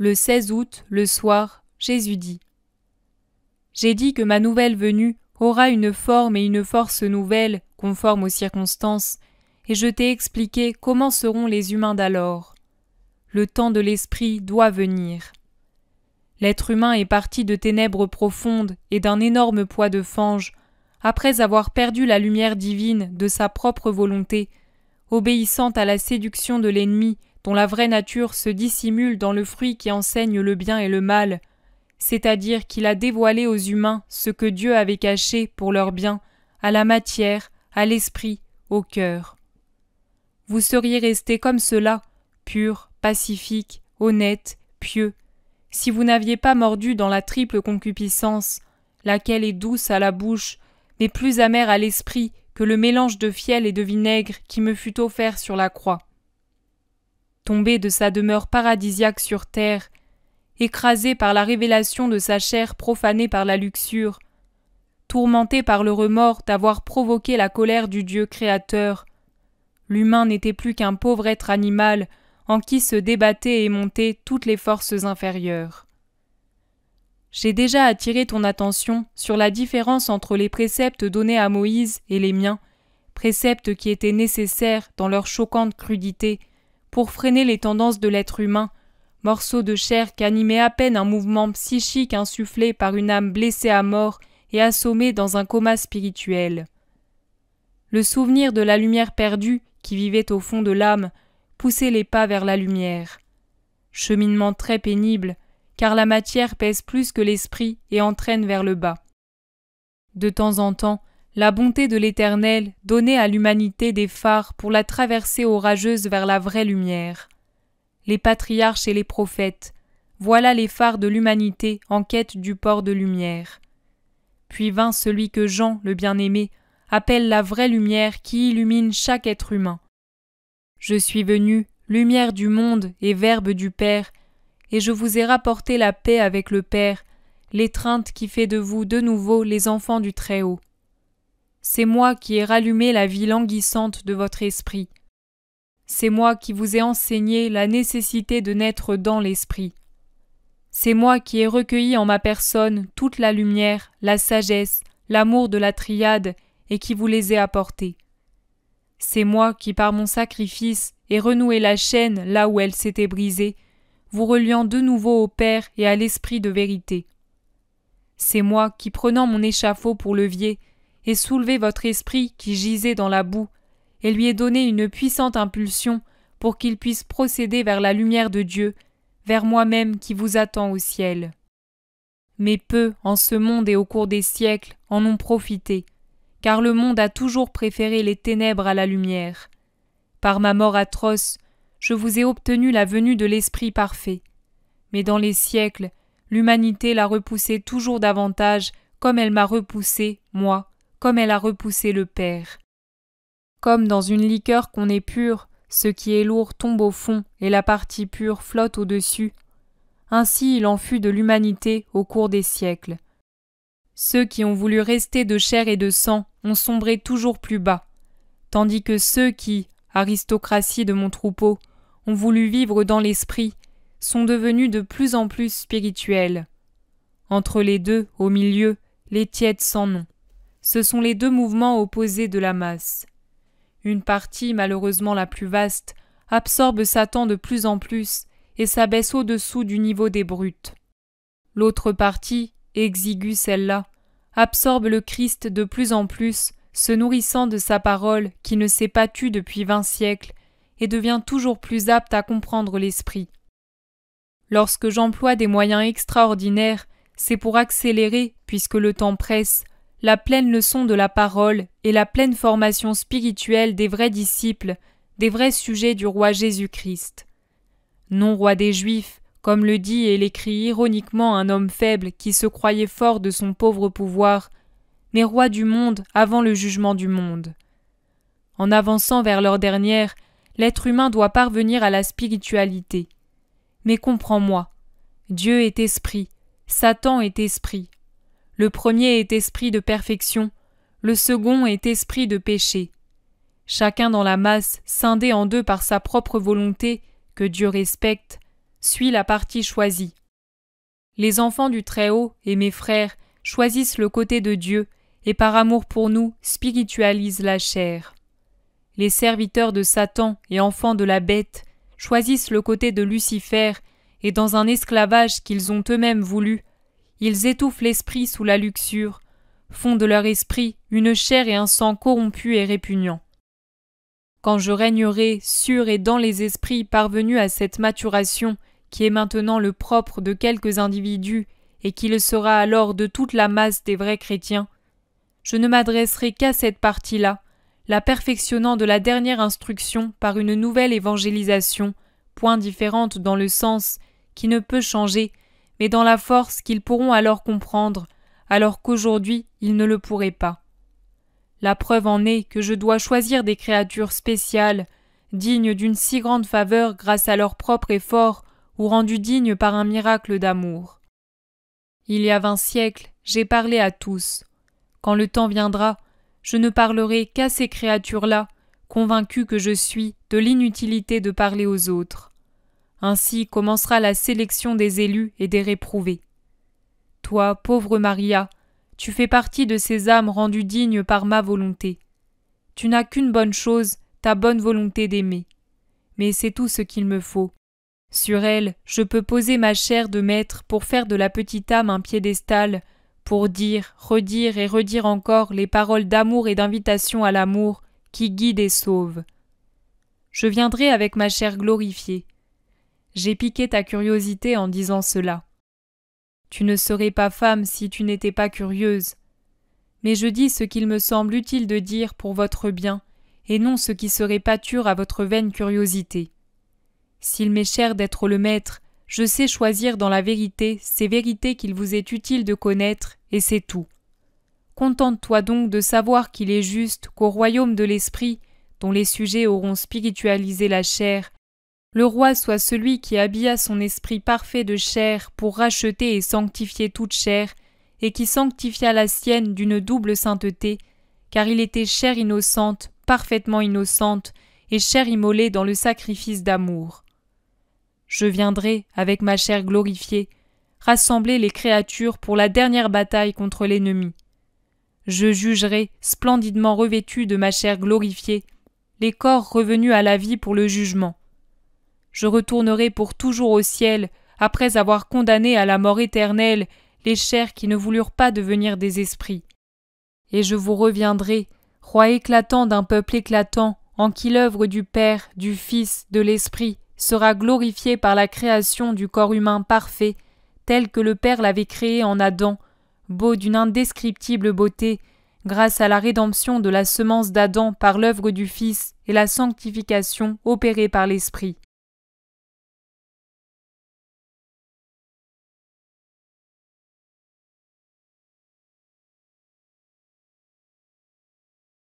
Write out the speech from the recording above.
Le 16 août, le soir, Jésus dit : J'ai dit que ma nouvelle venue aura une forme et une force nouvelles, conformes aux circonstances, et je t'ai expliqué comment seront les humains d'alors. Le temps de l'esprit doit venir. L'être humain est parti de ténèbres profondes et d'un énorme poids de fange, après avoir perdu la lumière divine de sa propre volonté, obéissant à la séduction de l'ennemi dont la vraie nature se dissimule dans le fruit qui enseigne le bien et le mal, c'est-à-dire qu'il a dévoilé aux humains ce que Dieu avait caché pour leur bien, à la matière, à l'esprit, au cœur. Vous seriez restés comme cela, purs, pacifiques, honnêtes, pieux, si vous n'aviez pas mordu dans la triple concupiscence, laquelle est douce à la bouche, mais plus amère à l'esprit que le mélange de fiel et de vinaigre qui me fut offert sur la croix. Tombé de sa demeure paradisiaque sur terre, écrasé par la révélation de sa chair profanée par la luxure, tourmenté par le remords d'avoir provoqué la colère du Dieu créateur, l'humain n'était plus qu'un pauvre être animal en qui se débattaient et montaient toutes les forces inférieures. J'ai déjà attiré ton attention sur la différence entre les préceptes donnés à Moïse et les miens, préceptes qui étaient nécessaires dans leur choquante crudité pour freiner les tendances de l'être humain, morceau de chair qu'animait à peine un mouvement psychique insufflé par une âme blessée à mort et assommée dans un coma spirituel. Le souvenir de la lumière perdue qui vivait au fond de l'âme poussait les pas vers la lumière. Cheminement très pénible, car la matière pèse plus que l'esprit et entraîne vers le bas. De temps en temps, la bonté de l'Éternel donnait à l'humanité des phares pour la traverser orageuse vers la vraie lumière. Les patriarches et les prophètes, voilà les phares de l'humanité en quête du port de lumière. Puis vint celui que Jean, le bien-aimé, appelle la vraie lumière qui illumine chaque être humain. Je suis venu, lumière du monde et verbe du Père, et je vous ai rapporté la paix avec le Père, l'étreinte qui fait de vous de nouveau les enfants du Très-Haut. C'est moi qui ai rallumé la vie languissante de votre esprit. C'est moi qui vous ai enseigné la nécessité de naître dans l'esprit. C'est moi qui ai recueilli en ma personne toute la lumière, la sagesse, l'amour de la triade et qui vous les ai apportés. C'est moi qui, par mon sacrifice, ai renoué la chaîne là où elle s'était brisée, vous reliant de nouveau au Père et à l'Esprit de vérité. C'est moi qui, prenant mon échafaud pour levier, ai soulevé votre esprit qui gisait dans la boue, et lui ai donné une puissante impulsion pour qu'il puisse procéder vers la lumière de Dieu, vers moi-même qui vous attend au ciel. Mais peu, en ce monde et au cours des siècles, en ont profité, car le monde a toujours préféré les ténèbres à la lumière. Par ma mort atroce, je vous ai obtenu la venue de l'Esprit parfait. Mais dans les siècles, l'humanité l'a repoussé toujours davantage, comme elle m'a repoussé, moi, comme elle a repoussé le Père. Comme dans une liqueur qu'on épure, ce qui est lourd tombe au fond et la partie pure flotte au-dessus, ainsi il en fut de l'humanité au cours des siècles. Ceux qui ont voulu rester de chair et de sang ont sombré toujours plus bas, tandis que ceux qui, aristocratie de mon troupeau, ont voulu vivre dans l'esprit, sont devenus de plus en plus spirituels. Entre les deux, au milieu, les tièdes sans nom. Ce sont les deux mouvements opposés de la masse. Une partie, malheureusement la plus vaste, absorbe Satan de plus en plus et s'abaisse au-dessous du niveau des brutes. L'autre partie, exiguë celle-là, absorbe le Christ de plus en plus, se nourrissant de sa parole qui ne s'est pas tue depuis 20 siècles et devient toujours plus apte à comprendre l'esprit. Lorsque j'emploie des moyens extraordinaires, c'est pour accélérer, puisque le temps presse, la pleine leçon de la parole et la pleine formation spirituelle des vrais disciples, des vrais sujets du roi Jésus-Christ. Non roi des Juifs, comme le dit et l'écrit ironiquement un homme faible qui se croyait fort de son pauvre pouvoir, mais roi du monde avant le jugement du monde. En avançant vers l'heure dernière, l'être humain doit parvenir à la spiritualité. Mais comprends-moi, Dieu est esprit, Satan est esprit. Le premier est esprit de perfection, le second est esprit de péché. Chacun dans la masse, scindé en deux par sa propre volonté, que Dieu respecte, suis la partie choisie. Les enfants du Très-Haut et mes frères choisissent le côté de Dieu et par amour pour nous spiritualisent la chair. Les serviteurs de Satan et enfants de la bête choisissent le côté de Lucifer et dans un esclavage qu'ils ont eux-mêmes voulu, ils étouffent l'esprit sous la luxure, font de leur esprit une chair et un sang corrompus et répugnants. Quand je régnerai sur et dans les esprits parvenus à cette maturation qui est maintenant le propre de quelques individus et qui le sera alors de toute la masse des vrais chrétiens, je ne m'adresserai qu'à cette partie-là, la perfectionnant de la dernière instruction par une nouvelle évangélisation, point différente dans le sens, qui ne peut changer, mais dans la force qu'ils pourront alors comprendre, alors qu'aujourd'hui ils ne le pourraient pas. La preuve en est que je dois choisir des créatures spéciales, dignes d'une si grande faveur grâce à leur propre effort ou rendues dignes par un miracle d'amour. Il y a 20 siècles, j'ai parlé à tous. Quand le temps viendra, je ne parlerai qu'à ces créatures-là, convaincu que je suis de l'inutilité de parler aux autres. Ainsi commencera la sélection des élus et des réprouvés. Toi, pauvre Maria, tu fais partie de ces âmes rendues dignes par ma volonté. Tu n'as qu'une bonne chose, ta bonne volonté d'aimer. Mais c'est tout ce qu'il me faut. Sur elle, je peux poser ma chair de maître pour faire de la petite âme un piédestal, pour dire, redire et redire encore les paroles d'amour et d'invitation à l'amour qui guident et sauvent. Je viendrai avec ma chair glorifiée. J'ai piqué ta curiosité en disant cela. Tu ne serais pas femme si tu n'étais pas curieuse. Mais je dis ce qu'il me semble utile de dire pour votre bien, et non ce qui serait pâture à votre vaine curiosité. S'il m'est cher d'être le maître, je sais choisir dans la vérité ces vérités qu'il vous est utile de connaître, et c'est tout. Contente-toi donc de savoir qu'il est juste qu'au royaume de l'esprit, dont les sujets auront spiritualisé la chair, le roi soit celui qui habilla son esprit parfait de chair pour racheter et sanctifier toute chair, et qui sanctifia la sienne d'une double sainteté, car il était chair innocente, parfaitement innocente, et chair immolée dans le sacrifice d'amour. Je viendrai, avec ma chair glorifiée, rassembler les créatures pour la dernière bataille contre l'ennemi. Je jugerai, splendidement revêtu de ma chair glorifiée, les corps revenus à la vie pour le jugement. Je retournerai pour toujours au ciel, après avoir condamné à la mort éternelle les chairs qui ne voulurent pas devenir des esprits. Et je vous reviendrai, roi éclatant d'un peuple éclatant, en qui l'œuvre du Père, du Fils, de l'Esprit sera glorifiée par la création du corps humain parfait, tel que le Père l'avait créé en Adam, beau d'une indescriptible beauté, grâce à la rédemption de la semence d'Adam par l'œuvre du Fils et la sanctification opérée par l'Esprit.